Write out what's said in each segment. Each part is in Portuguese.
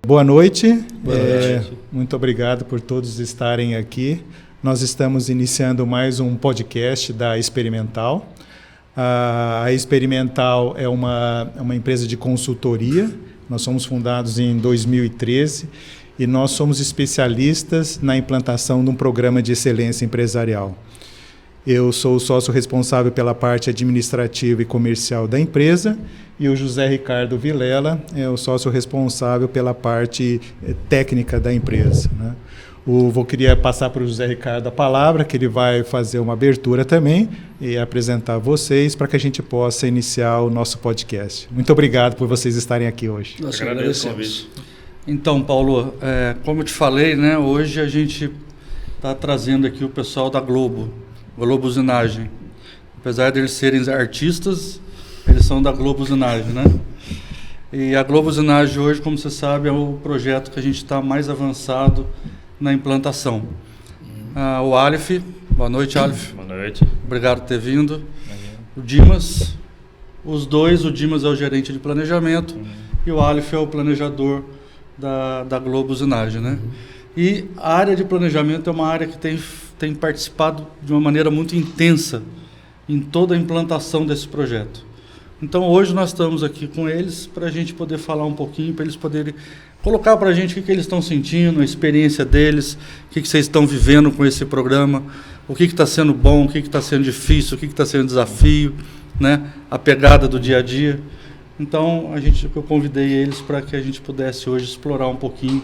Boa noite. Boa noite. Muito obrigado por todos estarem aqui. Nós estamos iniciando mais um podcast da Experimental. A Experimental é uma empresa de consultoria. Nós somos fundados em 2013 e nós somos especialistas na implantação de um programa de excelência empresarial. Eu sou o sócio responsável pela parte administrativa e comercial da empresa e o José Ricardo Vilela é o sócio responsável pela parte técnica da empresa, né? Vou queria passar para o José Ricardo a palavra, que ele vai fazer uma abertura também e apresentar vocês para que a gente possa iniciar o nosso podcast. Muito obrigado por vocês estarem aqui hoje. Nós agradecemos. Então, Paulo, como eu te falei, né, hoje a gente está trazendo aqui o pessoal da Globo Usinagem. Apesar de eles serem artistas, eles são da Globo Usinagem, né? E a Globo Usinagem hoje, como você sabe, é o projeto que a gente está mais avançado na implantação. O Aleph, boa noite, Aleph. Boa noite. Obrigado por ter vindo. O Dimas, o Dimas é o gerente de planejamento e o Aleph é o planejador da Globo Usinagem, né? E a área de planejamento é uma área que tem participado de uma maneira muito intensa em toda a implantação desse projeto. Então, hoje nós estamos aqui com eles para a gente poder falar um pouquinho, para eles poderem colocar para a gente o que eles estão sentindo, a experiência deles, o que vocês estão vivendo com esse programa, o que está sendo bom, o que está sendo difícil, o que está sendo desafio, né? A pegada do dia a dia. Então, eu convidei eles para que a gente pudesse hoje explorar um pouquinho,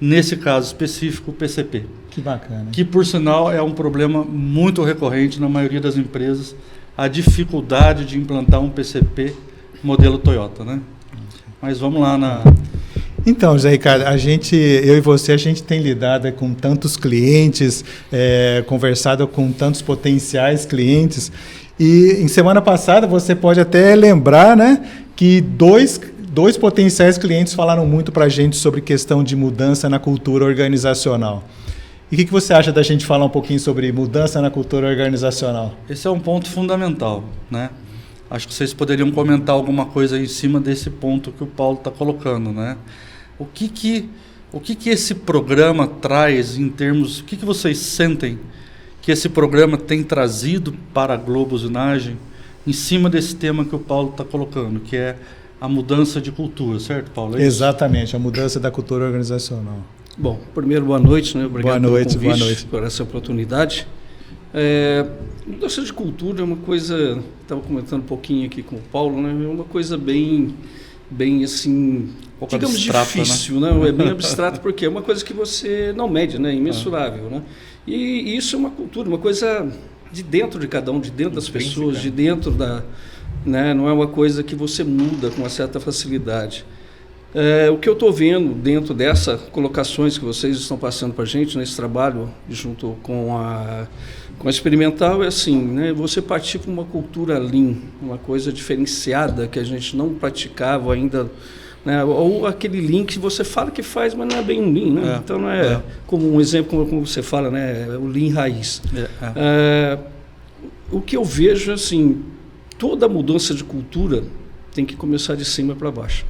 nesse caso específico, o PCP. Que bacana. Que, por sinal, é um problema muito recorrente na maioria das empresas, a dificuldade de implantar um PCP modelo Toyota, né? Mas vamos lá Então, José Ricardo, eu e você, a gente tem lidado com tantos clientes, conversado com tantos potenciais clientes, e em semana passada você pode até lembrar, né, que dois potenciais clientes falaram muito para a gente sobre questão de mudança na cultura organizacional. E o que você acha da gente falar um pouquinho sobre mudança na cultura organizacional? Esse é um ponto fundamental, né? Acho que vocês poderiam comentar alguma coisa em cima desse ponto que o Paulo está colocando, né? O que esse programa traz em termos... O que vocês sentem que esse programa tem trazido para a Globo Usinagem em cima desse tema que o Paulo está colocando, que é a mudança de cultura, certo, Paulo? Exatamente, a mudança da cultura organizacional. Bom, primeiro, boa noite, né? Obrigado pelo convite, por essa oportunidade. Mudança de cultura é uma coisa, estava comentando um pouquinho aqui com o Paulo, né? É uma coisa bem assim, digamos, abstrata, difícil, né? É bem abstrato porque é uma coisa que você não mede, né? Imensurável, né? E isso é uma cultura, uma coisa de dentro de cada um, de dentro das pessoas, de dentro da... Né? Não é uma coisa que você muda com uma certa facilidade. O que eu estou vendo dentro dessas colocações que vocês estão passando para a gente nesse trabalho junto com a Experimental é assim, né? Você partir para uma cultura Lean, uma coisa diferenciada que a gente não praticava ainda, né? Ou aquele Lean que você fala que faz, mas não é bem um Lean, né? Então não é como um exemplo como você fala, né? O Lean raiz. O que eu vejo assim, toda mudança de cultura tem que começar de cima para baixo.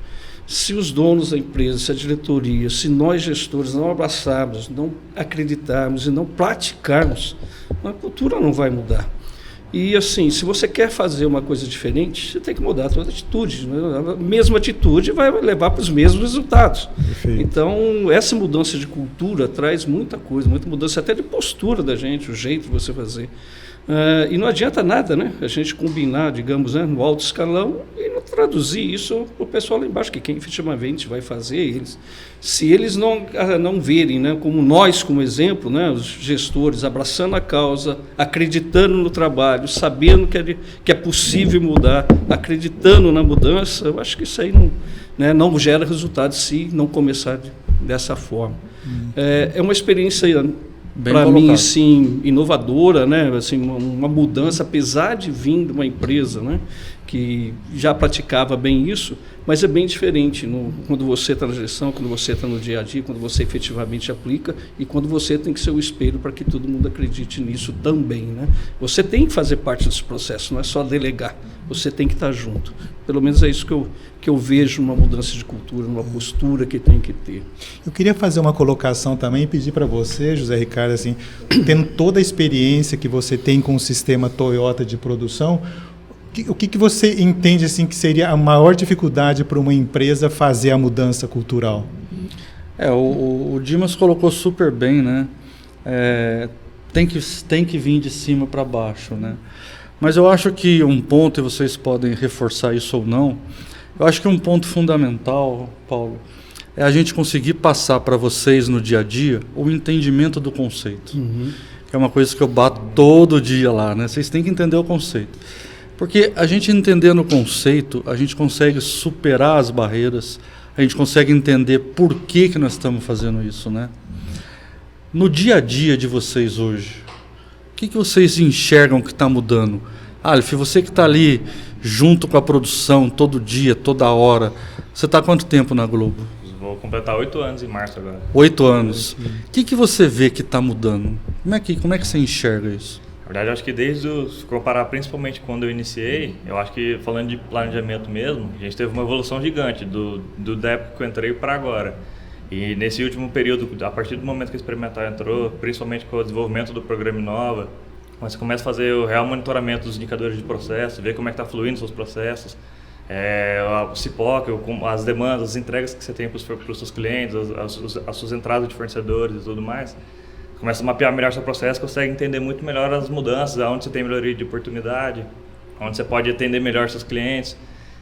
Se os donos da empresa, se a diretoria, se nós gestores não abraçarmos, não acreditarmos e não praticarmos, a cultura não vai mudar. E assim, se você quer fazer uma coisa diferente, você tem que mudar a sua atitude, né? A mesma atitude vai levar para os mesmos resultados. Perfeito. Então, essa mudança de cultura traz muita coisa, muita mudança até de postura da gente, o jeito de você fazer. E não adianta nada, né? A gente combinar, digamos, né, no alto escalão e não traduzir isso para o pessoal lá embaixo, que quem efetivamente vai fazer, se eles não verem, né, como nós, como exemplo, né, os gestores abraçando a causa, acreditando no trabalho, sabendo que é possível mudar, acreditando na mudança, eu acho que isso aí não gera resultado se não começar dessa forma. É uma experiência... Para mim, assim, inovadora, né? Assim, uma mudança, apesar de vir de uma empresa, né, que já praticava bem isso, mas é bem diferente quando você está na gestão, quando você está no dia a dia, quando você efetivamente aplica e quando você tem que ser o espelho para que todo mundo acredite nisso também, né? Você tem que fazer parte desse processo, não é só delegar. você tem que estar junto. Pelo menos é isso que eu vejo numa mudança de cultura, numa postura que tem que ter. Eu queria fazer uma colocação também e pedir para você, José Ricardo, assim, tendo toda a experiência que você tem com o sistema Toyota de produção, o que você entende assim, que seria a maior dificuldade para uma empresa fazer a mudança cultural? O Dimas colocou super bem, né? Tem que vir de cima para baixo, né? Mas eu acho que um ponto, e vocês podem reforçar isso ou não, eu acho que um ponto fundamental, Paulo, é a gente conseguir passar para vocês no dia a dia o entendimento do conceito. Que é uma coisa que eu bato todo dia lá, né? Vocês têm que entender o conceito. Porque a gente entendendo o conceito, a gente consegue superar as barreiras, a gente consegue entender por que nós estamos fazendo isso, né? No dia a dia de vocês hoje, o que vocês enxergam que está mudando? Aleph, você que está ali junto com a produção todo dia, toda hora, você está há quanto tempo na Globo? Vou completar 8 anos em março agora. 8 anos. O que você vê que está mudando? Como é que você enxerga isso? Na verdade, eu acho que se comparar principalmente quando eu iniciei, eu acho que falando de planejamento mesmo, a gente teve uma evolução gigante da época que eu entrei para agora. E nesse último período, a partir do momento que o experimental entrou, principalmente com o desenvolvimento do programa Inova, você começa a fazer o real monitoramento dos indicadores de processo, ver como é que está fluindo os seus processos, o CIPOC, as demandas, as entregas que você tem para os seus clientes, as suas entradas de fornecedores e tudo mais. Começa a mapear melhor seu processo, consegue entender muito melhor as mudanças, onde você tem melhoria de oportunidade, onde você pode atender melhor seus clientes.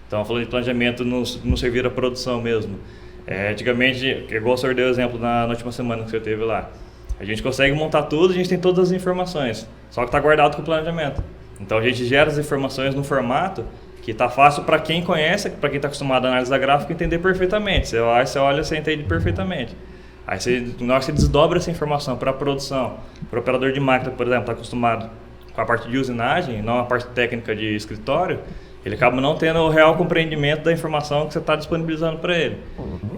Então, falando de planejamento, não servir a produção mesmo. Antigamente, igual o senhor deu exemplo na última semana que você teve lá, a gente consegue montar tudo, a gente tem todas as informações, só que está guardado com o planejamento. Então a gente gera as informações no formato que está fácil para quem conhece, para quem está acostumado a analisar gráfico, entender perfeitamente. Você olha, você entende perfeitamente. Aí na hora que você desdobra essa informação para a produção, para o operador de máquina, por exemplo, está acostumado com a parte de usinagem, não a parte técnica de escritório, ele acaba não tendo o real compreendimento da informação que você está disponibilizando para ele.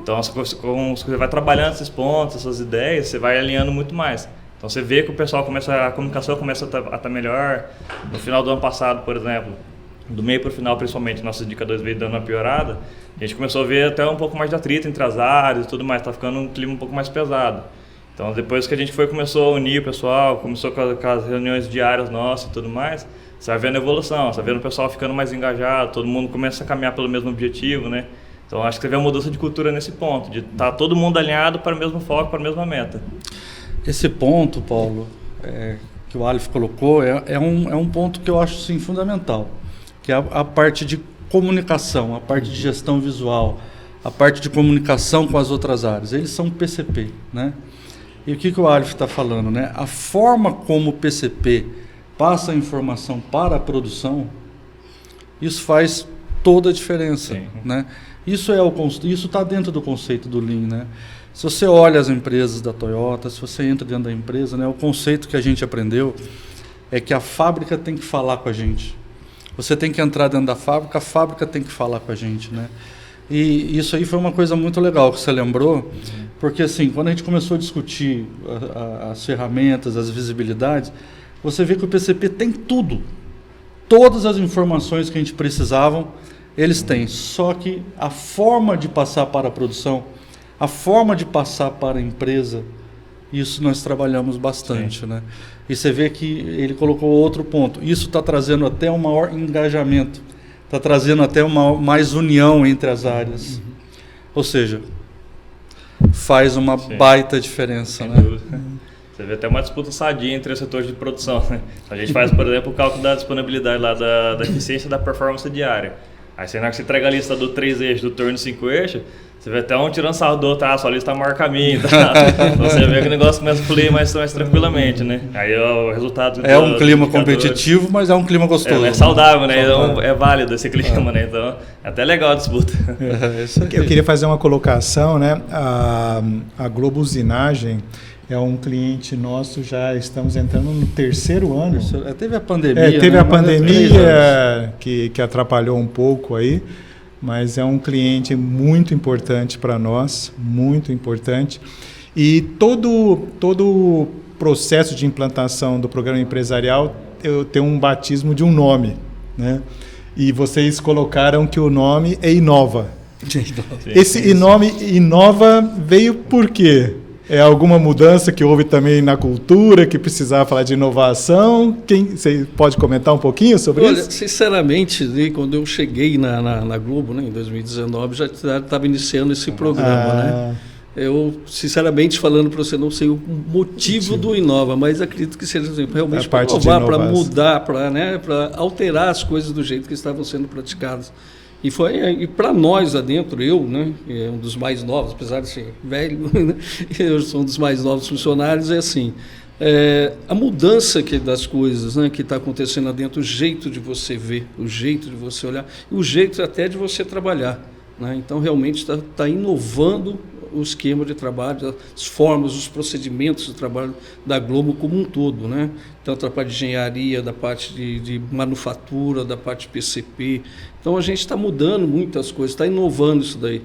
Então, você vai trabalhando esses pontos, essas ideias, você vai alinhando muito mais. Então, você vê que a comunicação começa a estar melhor. No final do ano passado, por exemplo, do meio para o final, principalmente, nossos indicadores veio dando uma piorada. A gente começou a ver até um pouco mais de atrito entre as áreas e tudo mais, está ficando um clima um pouco mais pesado. Então, depois que a gente começou a unir o pessoal, começou com as reuniões diárias nossas e tudo mais, você vai vendo a evolução, você vai vendo o pessoal ficando mais engajado, todo mundo começa a caminhar pelo mesmo objetivo, né? Então, acho que você vê uma mudança de cultura nesse ponto, de estar todo mundo alinhado para o mesmo foco, para a mesma meta. Esse ponto, Paulo, que o Aleph colocou, é um ponto que eu acho sim, fundamental, que é a parte de comunicação, a parte de gestão visual, a parte de comunicação com as outras áreas. Eles são PCP, né? E o que o Aleph está falando, né? A forma como o PCP passa a informação para a produção, isso faz toda a diferença, né? Isso está dentro do conceito do Lean, né? Se você olha as empresas da Toyota, se você entra dentro da empresa, né, o conceito que a gente aprendeu é que a fábrica tem que falar com a gente. Você tem que entrar dentro da fábrica, a fábrica tem que falar com a gente, né? E isso aí foi uma coisa muito legal que você lembrou, porque assim, quando a gente começou a discutir as ferramentas, as visibilidades, você vê que o PCP tem tudo. Todas as informações que a gente precisavam, eles têm. Só que a forma de passar para a produção, a forma de passar para a empresa, isso nós trabalhamos bastante, né? E você vê que ele colocou outro ponto. Isso está trazendo até um maior engajamento, está trazendo até mais união entre as áreas. Ou seja, faz uma baita diferença, né? Você vê até uma disputa sadia entre os setores de produção, né? A gente faz, por exemplo, o cálculo da disponibilidade lá da eficiência da performance diária. Aí na hora que você entrega a lista do 3 eixos, do turno 5 eixos, você vê até um tirando sarro do outro, sua lista tá maior caminho, tá? Então você vê que o negócio começa a fluir mais tranquilamente, né? Aí o resultado... É um clima competitivo, mas é um clima gostoso. É saudável, né? Então, é válido esse clima, né? Então é até legal a disputa. Eu queria fazer uma colocação, né? A Globo Usinagem é um cliente nosso, já estamos entrando no 3º ano. Teve a pandemia. Teve a pandemia que atrapalhou um pouco aí, mas é um cliente muito importante para nós, muito importante. E todo o processo de implantação do programa empresarial tem um batismo de um nome, né? e vocês colocaram que o nome é Inova. Sim, Esse nome Inova veio por quê? É alguma mudança que houve também na cultura, que precisava falar de inovação? Você pode comentar um pouquinho sobre isso? Olha, sinceramente, quando eu cheguei na Globo, né, em 2019, já estava iniciando esse programa, né? Eu, sinceramente, falando para você, não sei o motivo do Inova, mas acredito que seja realmente para inovar, para mudar, para alterar as coisas do jeito que estavam sendo praticadas. E para nós lá dentro, eu, né, que é um dos mais novos, apesar de ser velho, né, eu sou um dos mais novos funcionários, é assim, a mudança das coisas, né, que está acontecendo lá dentro, o jeito de você ver, o jeito de você olhar, e o jeito até de você trabalhar. Né? Então, realmente está inovando o esquema de trabalho, as formas, os procedimentos de trabalho da Globo como um todo, né? Tanto da parte de engenharia, da parte de manufatura, da parte de PCP. Então, a gente está mudando muitas coisas, está inovando isso daí.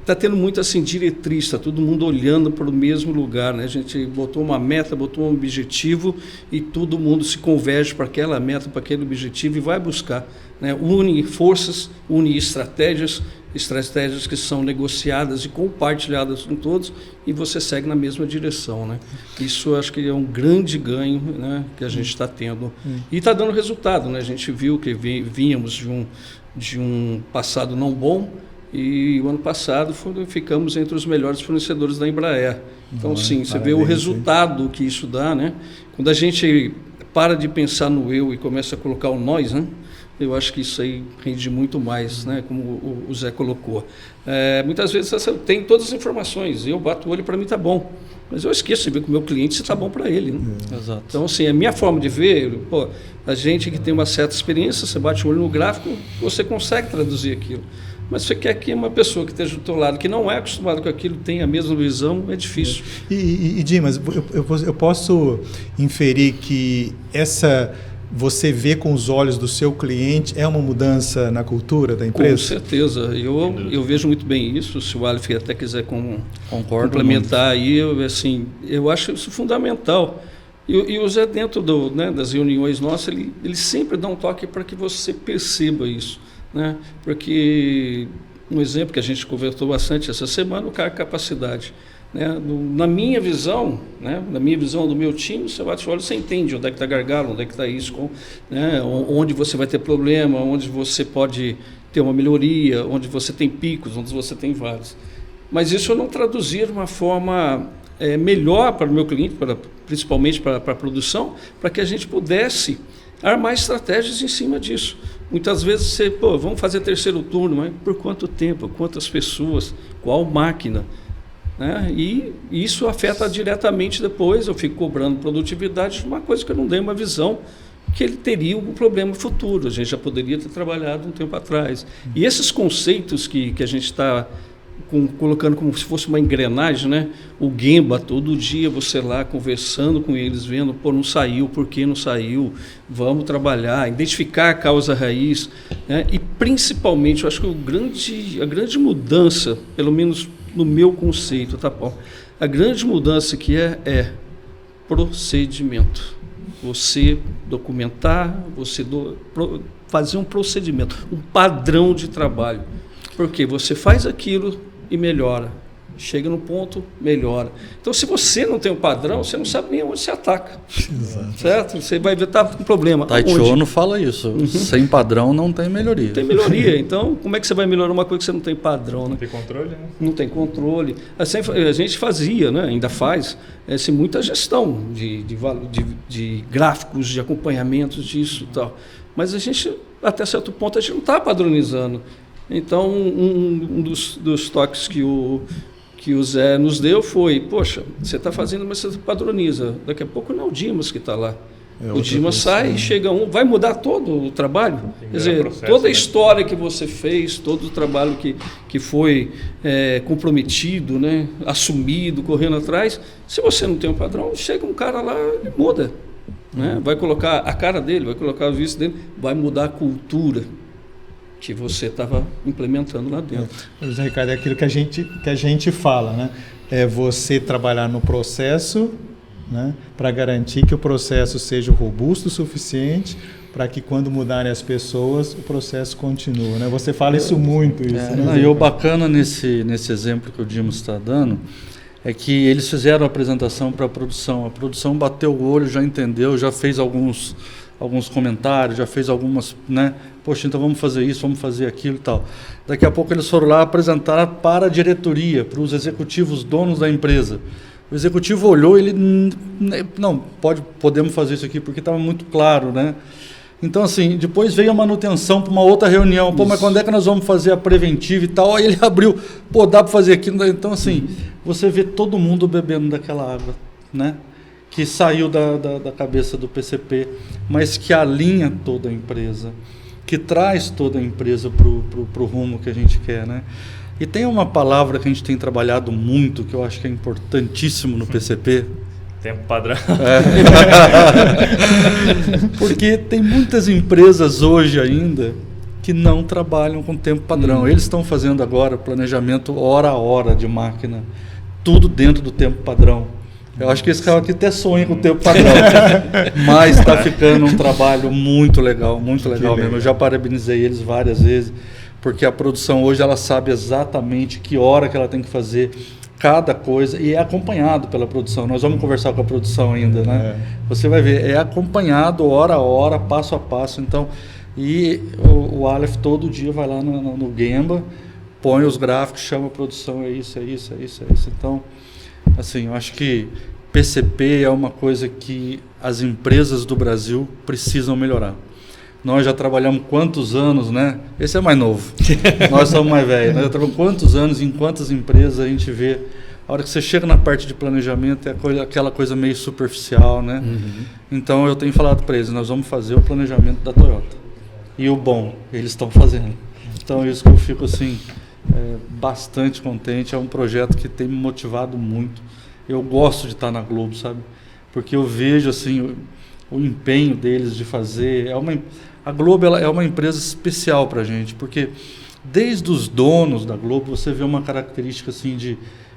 Está tendo muito assim, diretriz, está todo mundo olhando para o mesmo lugar, né? A gente botou uma meta, botou um objetivo e todo mundo se converge para aquela meta, para aquele objetivo e vai buscar, né? Une forças, une estratégias que são negociadas e compartilhadas com todos e você segue na mesma direção, né? Isso eu acho que é um grande ganho, né, que a gente está tendo. E está dando resultado, né? A gente viu que vínhamos de um passado não bom e o ano passado ficamos entre os melhores fornecedores da Embraer. Então, sim, você vê o resultado que isso dá, né? Quando a gente para de pensar no eu e começa a colocar o nós, né? Eu acho que isso aí rende muito mais, né? Como o Zé colocou. Muitas vezes você tem todas as informações, eu bato o olho, para mim está bom, mas eu esqueço de ver com o meu cliente se está bom para ele. Né? Exato. Então, assim, a minha forma de ver, a gente que tem uma certa experiência, você bate o olho no gráfico, você consegue traduzir aquilo. Mas você quer que uma pessoa que esteja do teu lado, que não é acostumada com aquilo, tenha a mesma visão, é difícil. E Dimas, eu posso inferir que você vê com os olhos do seu cliente é uma mudança na cultura da empresa? Com certeza. Eu vejo muito bem isso. Se o Aleph até quiser complementar aí, eu acho isso fundamental. E o Zé, dentro das reuniões nossas, ele sempre dá um toque para que você perceba isso. Né? Porque, um exemplo que a gente conversou bastante essa semana, o cargo capacidade. Né? Na minha visão, né? Na minha visão do meu time, você bate o olho, você entende onde é que está gargalo, onde é que está isso, né? Onde você vai ter problema, onde você pode ter uma melhoria, onde você tem picos, onde você tem vários. Mas isso eu não traduzir de uma forma melhor para o meu cliente, principalmente para a produção, para que a gente pudesse armar estratégias em cima disso. Muitas vezes vamos fazer terceiro turno, mas por quanto tempo, quantas pessoas, qual máquina? Né? E isso afeta diretamente depois, eu fico cobrando produtividade de uma coisa que eu não dei uma visão que ele teria um problema futuro, a gente já poderia ter trabalhado um tempo atrás. E esses conceitos que a gente está colocando como se fosse uma engrenagem, né? O Gemba, todo dia você lá conversando com eles, vendo, não saiu, por que não saiu, vamos trabalhar, identificar a causa raiz, né? E principalmente, eu acho que a grande mudança, pelo menos no meu conceito, tá, Paulo? A grande mudança que é procedimento. Você documentar, fazer um procedimento, um padrão de trabalho. Porque você faz aquilo e melhora. Chega no ponto, melhora. Então, se você não tem um padrão, você não sabe nem onde se ataca. Exato. Certo? Você vai ver, tá com problema. Taichô fala isso. Sem padrão não tem melhoria. Não tem melhoria. Então, como é que você vai melhorar uma coisa que você não tem padrão? Né? Não tem controle, né? Não tem controle. Assim, a gente fazia, né? Ainda faz, muita gestão de gráficos, de acompanhamentos disso e tal. Mas a gente, até certo ponto, a gente não está padronizando. Então, um dos toques que o Zé nos deu foi, poxa, você está fazendo, mas você padroniza. Daqui a pouco não é o Dimas que está lá. O Dimas sai, chega vai mudar todo o trabalho. Quer dizer, toda a história que você fez, todo o trabalho que foi comprometido, né, assumido, correndo atrás, se você não tem um padrão, chega um cara lá e muda. Né? Vai colocar a cara dele, vai colocar o visto dele, vai mudar a cultura que você estava implementando lá dentro. José Ricardo, é aquilo que a gente fala, né? É você trabalhar no processo, né, para garantir que o processo seja robusto o suficiente para que quando mudarem as pessoas, o processo continue, né? Você fala isso muito. E o bacana nesse exemplo que o Dimas está dando é que eles fizeram a apresentação para a produção bateu o olho, já entendeu, já fez alguns comentários, já fez algumas, né? Poxa, então vamos fazer isso, vamos fazer aquilo e tal. Daqui a pouco eles foram lá apresentar para a diretoria, para os executivos donos da empresa. O executivo olhou, ele não podemos fazer isso aqui porque estava muito claro, né? Então, assim, depois veio a manutenção para uma outra reunião. Pô, mas quando é que nós vamos fazer a preventiva e tal? Aí ele abriu, pô, dá para fazer aquilo. Então, assim, você vê todo mundo bebendo daquela água, né? Que saiu da cabeça do PCP, mas que alinha toda a empresa, que traz toda a empresa para o rumo que a gente quer, né? E tem uma palavra que a gente tem trabalhado muito, que eu acho que é importantíssimo no PCP. Tempo padrão. Porque tem muitas empresas hoje ainda que não trabalham com tempo padrão. Eles estão fazendo agora planejamento hora a hora de máquina, tudo dentro do tempo padrão. Eu acho que esse cara aqui até sonha com o tempo padrão, mas está ficando um trabalho muito legal mesmo. Eu já parabenizei eles várias vezes, porque a produção hoje ela sabe exatamente que hora que ela tem que fazer cada coisa e é acompanhado pela produção. Nós vamos conversar com a produção ainda, né? Você vai ver, é acompanhado hora a hora, passo a passo. Então, e o Aleph todo dia vai lá no Gemba, põe os gráficos, chama a produção, é isso. Então, assim, eu acho que PCP é uma coisa que as empresas do Brasil precisam melhorar. Nós já trabalhamos quantos anos, né? Esse é mais novo. Nós somos mais velhos. Nós já trabalhamos quantos anos em quantas empresas a gente vê. A hora que você chega na parte de planejamento é aquela coisa meio superficial, né? Então eu tenho falado para eles, nós vamos fazer o planejamento da Toyota. E o bom, eles estão fazendo. Então isso que eu fico assim, bastante contente. É um projeto que tem me motivado muito. Eu gosto de estar na Globo, sabe? Porque eu vejo assim o empenho deles de fazer. A Globo ela é uma empresa especial para a gente, porque desde os donos da Globo você vê uma característica assim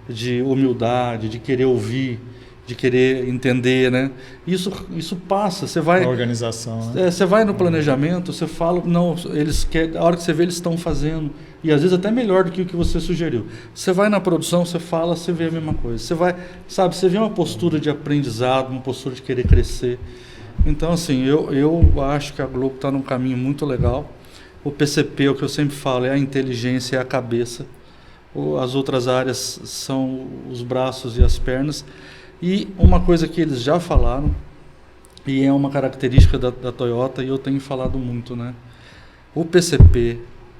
de humildade, de querer ouvir, de querer entender, né? Isso passa. Você vai a organização, né? Você vai no planejamento, você fala, não, eles querem, a hora que você vê eles estão fazendo e às vezes até melhor do que o que você sugeriu. Você vai na produção, você fala, você vê a mesma coisa. Você vai, sabe, você vê uma postura de aprendizado, uma postura de querer crescer. Então, assim, eu acho que a Globo está num caminho muito legal. O PCP, o que eu sempre falo, é a inteligência e a cabeça. As outras áreas são os braços e as pernas. E uma coisa que eles já falaram, e é uma característica da Toyota, e eu tenho falado muito, né? O PCP,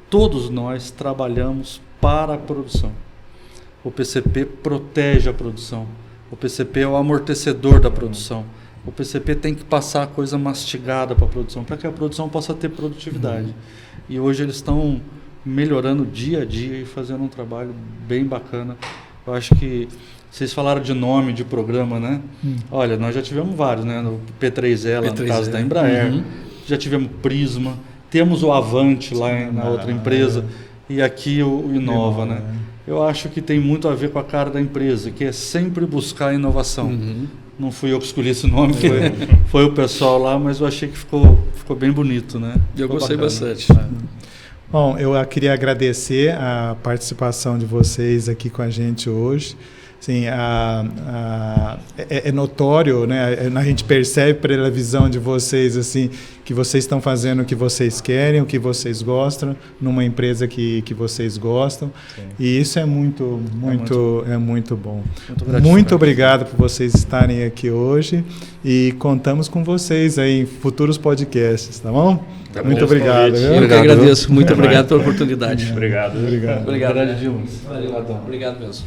todos nós trabalhamos para a produção. O PCP protege a produção. O PCP é o amortecedor da produção. O PCP tem que passar a coisa mastigada para a produção, para que a produção possa ter produtividade. E hoje eles estão melhorando dia a dia e fazendo um trabalho bem bacana. Eu acho que vocês falaram de nome de programa, né? Olha, nós já tivemos vários, né? No P3E, no caso da Embraer. Já tivemos Prisma. Temos o Avante lá na outra empresa. E aqui o Inova, né? Eu acho que tem muito a ver com a cara da empresa, que é sempre buscar inovação. Não fui eu que escolhi esse nome, foi o pessoal lá, mas eu achei que ficou bem bonito, né? Eu gostei bastante. Bom, eu queria agradecer a participação de vocês aqui com a gente hoje. Assim, é notório, né? A gente percebe pela visão de vocês assim, que vocês estão fazendo o que vocês querem, o que vocês gostam, numa empresa que vocês gostam. Sim. E isso é muito bom. Muito obrigado por vocês estarem aqui hoje e contamos com vocês aí em futuros podcasts, tá bom? Muito obrigado. Eu que agradeço. Muito obrigado pela oportunidade. Obrigado. Obrigado, Dilma. Obrigado mesmo.